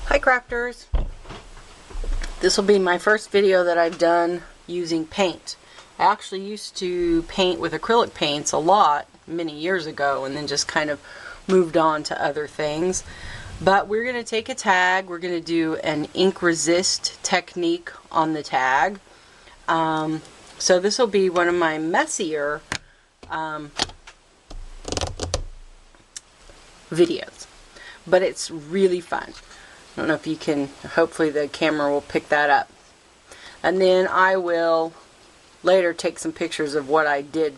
Hi crafters! This will be my first video that I've done using paint. I actually used to paint with acrylic paints a lot many years ago and then just kind of moved on to other things. But we're going to take a tag, we're going to do an ink resist technique on the tag. So this will be one of my messier videos, but it's really fun. I don't know if you can, hopefully the camera will pick that up. And then I will later take some pictures of what I did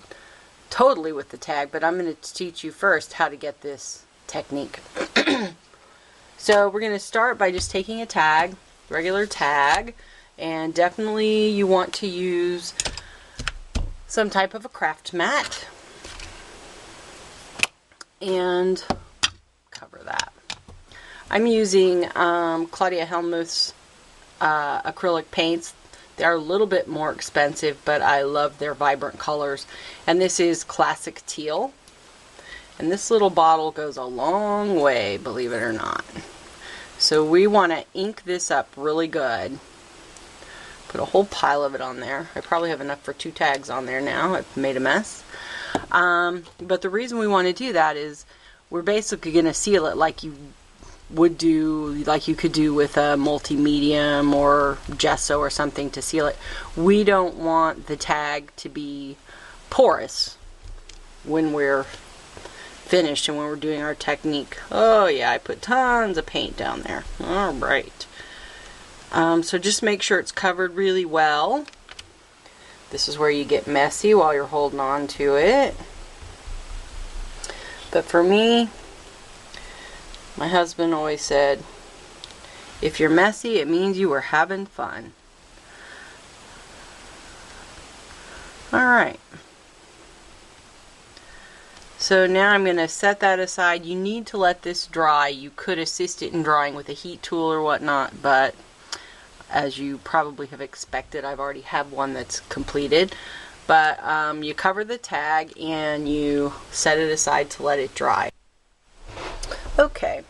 totally with the tag, but I'm going to teach you first how to get this technique. So we're going to start by just taking a tag, regular tag, and definitely you want to use some type of a craft mat and cover that. I'm using Claudia Helmuth's acrylic paints. They're a little bit more expensive, but I love their vibrant colors. And this is classic teal. And this little bottle goes a long way, believe it or not. So we want to ink this up really good. Put a whole pile of it on there. I probably have enough for 2 tags on there now. I've made a mess. But the reason we want to do that is we're basically going to seal it like you would do, like you could do with a multi-medium or gesso or something to seal it. We don't want the tag to be porous when we're finished and when we're doing our technique. Oh yeah, I put tons of paint down there. Alright. So just make sure it's covered really well. This is where you get messy while you're holding on to it. But for me, my husband always said, if you're messy, it means you were having fun. Alright. So now I'm going to set that aside. You need to let this dry. You could assist it in drying with a heat tool or whatnot, but as you probably have expected, I've already have one that's completed. But you cover the tag and you set it aside to let it dry. Okay.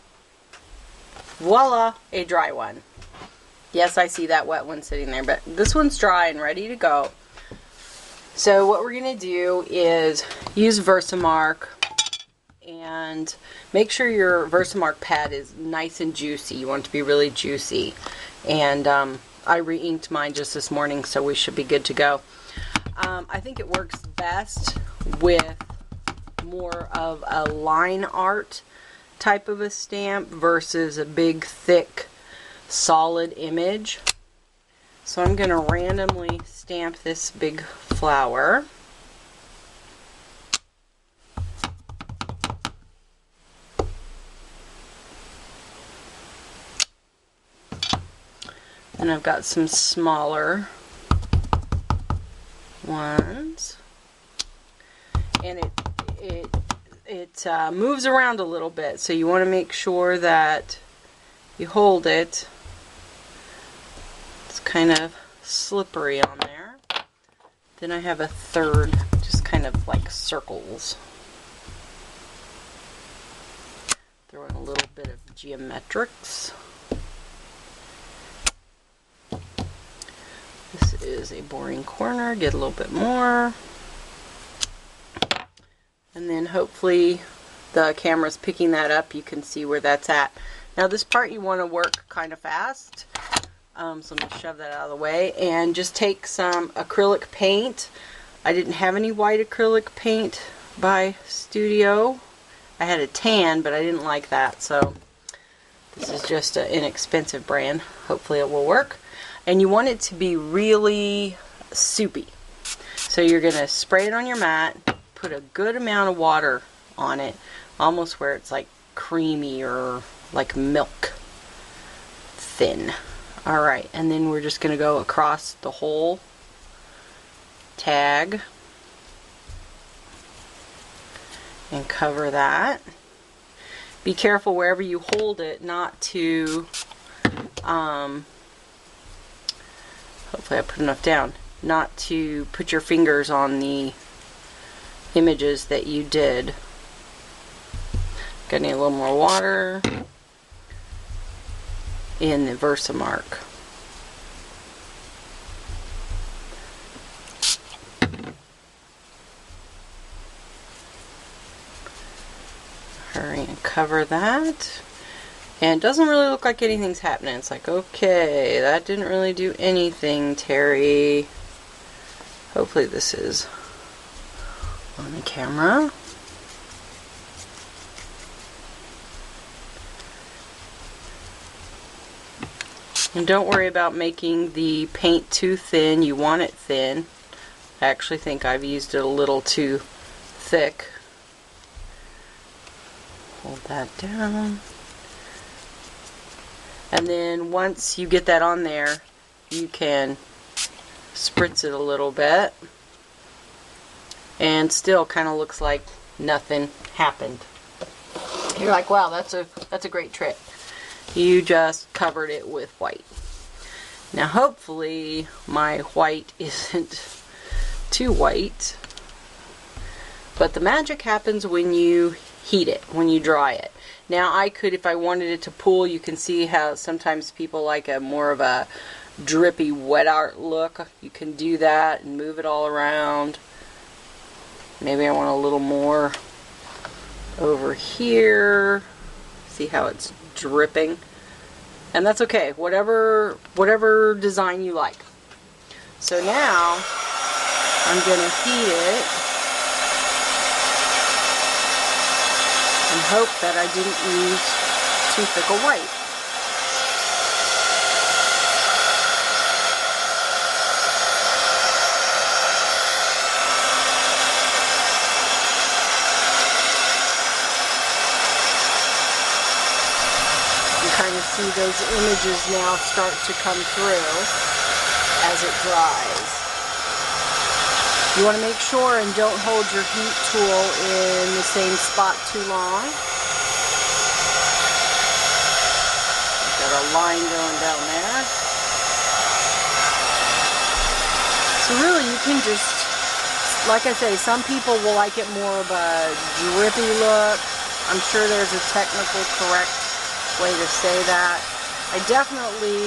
Voila, a dry one. Yes, I see that wet one sitting there, but this one's dry and ready to go. So what we're going to do is use Versamark and make sure your Versamark pad is nice and juicy. You want it to be really juicy. And I re-inked mine just this morning, so we should be good to go. I think it works best with more of a line art type of a stamp versus a big, thick, solid image. So I'm going to randomly stamp this big flower. And I've got some smaller ones. And it moves around a little bit, so you want to make sure that you hold it. It's kind of slippery on there. Then I have a third, just kind of like circles. Throw in a little bit of geometrics. This is a boring corner, get a little bit more. And then hopefully the camera's picking that up, you can see where that's at. Now this part you want to work kind of fast. So let me shove that out of the way and just take some acrylic paint. I didn't have any white acrylic paint by Studio. I had a tan, but I didn't like that, so this is just an inexpensive brand. Hopefully it will work. And you want it to be really soupy. So you're going to spray it on your mat, put a good amount of water on it, almost where it's like creamy or like milk thin. Alright, and then we're just going to go across the whole tag and cover that. Be careful wherever you hold it not to, hopefully I put enough down, not to put your fingers on the images that you did. Gonna need a little more water. in the Versamark. Hurry and cover that. And it doesn't really look like anything's happening. It's like, okay, that didn't really do anything, Terry. Hopefully this is on the camera. And don't worry about making the paint too thin. You want it thin. I actually think I've used it a little too thick. Hold that down. And then once you get that on there, you can spritz it a little bit. And still kind of looks like nothing happened. You're like, wow, that's a great trick. You just covered it with white. Now hopefully my white isn't too white. But the magic happens when you heat it, when you dry it. Now I could, if I wanted it to pool, you can see how sometimes people like a more of a drippy wet art look. You can do that and move it all around. Maybe I want a little more over here. See how it's dripping? And that's okay. Whatever design you like. So now I'm going to heat it and hope that I didn't use too thick a white. Kind of see those images now start to come through as it dries. You want to make sure and don't hold your heat tool in the same spot too long. Got a line going down there. So really you can just, like I say, some people will like it more of a drippy look. I'm sure there's a technical correct way to say that. I definitely,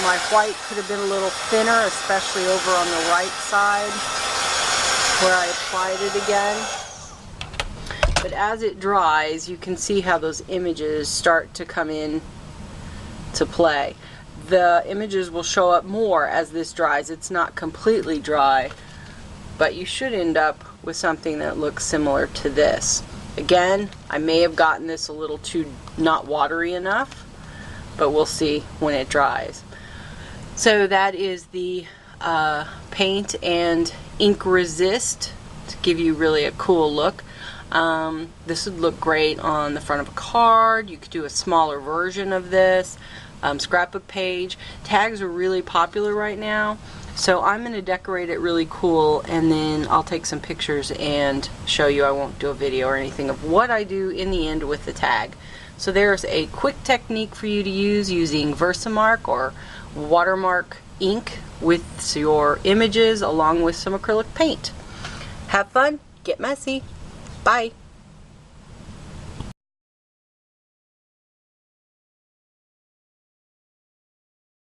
my white could have been a little thinner, especially over on the right side where I applied it again. But as it dries, you can see how those images start to come in to play. The images will show up more as this dries. It's not completely dry, but you should end up with something that looks similar to this. Again, I may have gotten this a little too not watery enough, but we'll see when it dries. So that is the paint and ink resist to give you really a cool look. This would look great on the front of a card. You could do a smaller version of this. Scrapbook page. Tags are really popular right now. So I'm going to decorate it really cool, and then I'll take some pictures and show you. I won't do a video or anything of what I do in the end with the tag. So there's a quick technique for you to use using Versamark or watermark ink with your images along with some acrylic paint. Have fun, get messy. Bye.